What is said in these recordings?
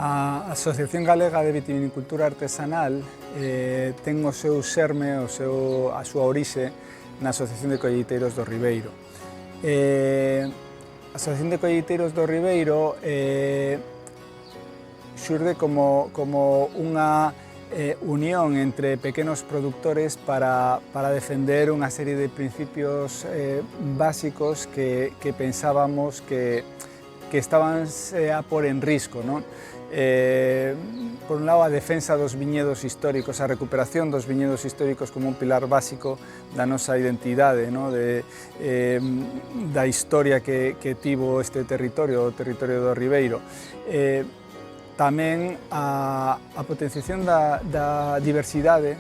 A Asociación Galega de Vitivinicultura Artesanal ten o seu xerme, a súa orixe na Asociación de Colleiteiros do Ribeiro. A Asociación de Colleiteiros do Ribeiro xurde como unha unión entre pequenos productores para defender unha serie de principios básicos que pensábamos que estaban a pôr en risco, non? Por un lado, a defensa dos viñedos históricos, a recuperación dos viñedos históricos como un pilar básico da nosa identidade, non? Da historia que tivo este territorio, o territorio do Ribeiro. Tamén a potenciación da diversidade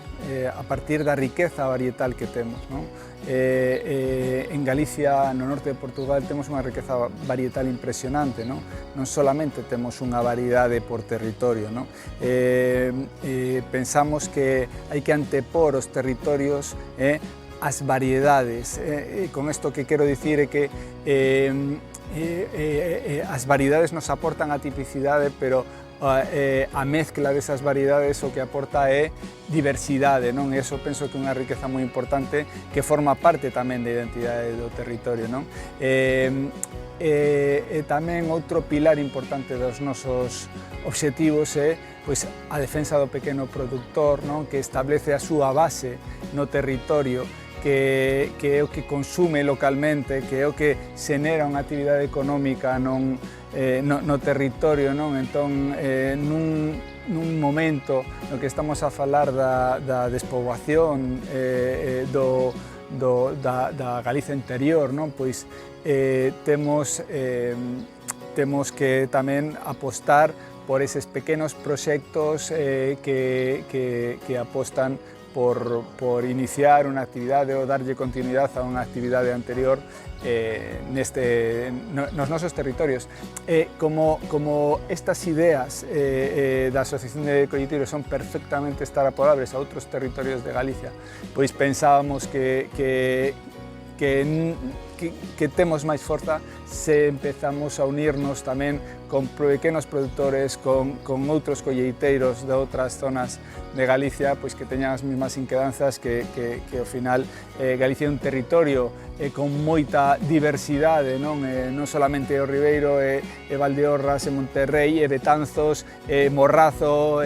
a partir da riqueza varietal que temos, non? En Galicia, no norte de Portugal, temos unha riqueza varietal impresionante, non? Non solamente temos unha variedade por territorio, non? Pensamos que hai que antepor os territorios as variedades. Con isto que quero dicir é que as variedades nos aportan a tipicidade, pero a mezcla desas variedades o que aporta é diversidade, non? E iso penso que é unha riqueza moi importante que forma parte tamén da identidade do territorio, non? E tamén outro pilar importante dos nosos obxectivos é a defensa do pequeno produtor, non? Que establece a súa base no territorio, que é o que consume localmente, que é o que xenera unha actividade económica no territorio, non? Entón, nun momento no que estamos a falar da despoboación da Galicia interior, non? Pois temos que tamén apostar por eses pequenos proxectos que apostan por iniciar unha actividade ou darlle continuidade a unha actividade anterior nos nosos territorios. Como estas ideas da Asociación de Colleiteiros son perfectamente extrapolables a outros territorios de Galicia, pois pensábamos que temos máis forza se empezamos a unirnos tamén con pequenos produtores, con outros colleiteiros de outras zonas de Galicia, pois que teñan as mesmas inquedanzas que ao final Galicia é un territorio con moita diversidade, non solamente o Ribeiro, Valdeorras, Monterrei, Betanzos, Morrazo,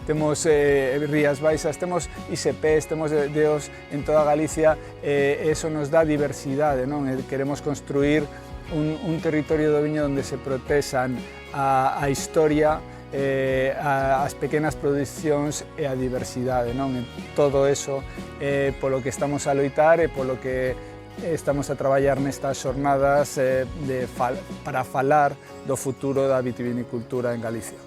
temos Rías Baixas, temos ISPs, temos deos en toda Galicia, eso nos dá diversidade, non? Queremos construir un territorio do viño onde se protexan a historia, as pequenas producións e a diversidade, non? Todo eso polo que estamos a loitar e polo que estamos a traballar nestas xornadas para falar do futuro da vitivinicultura en Galicia.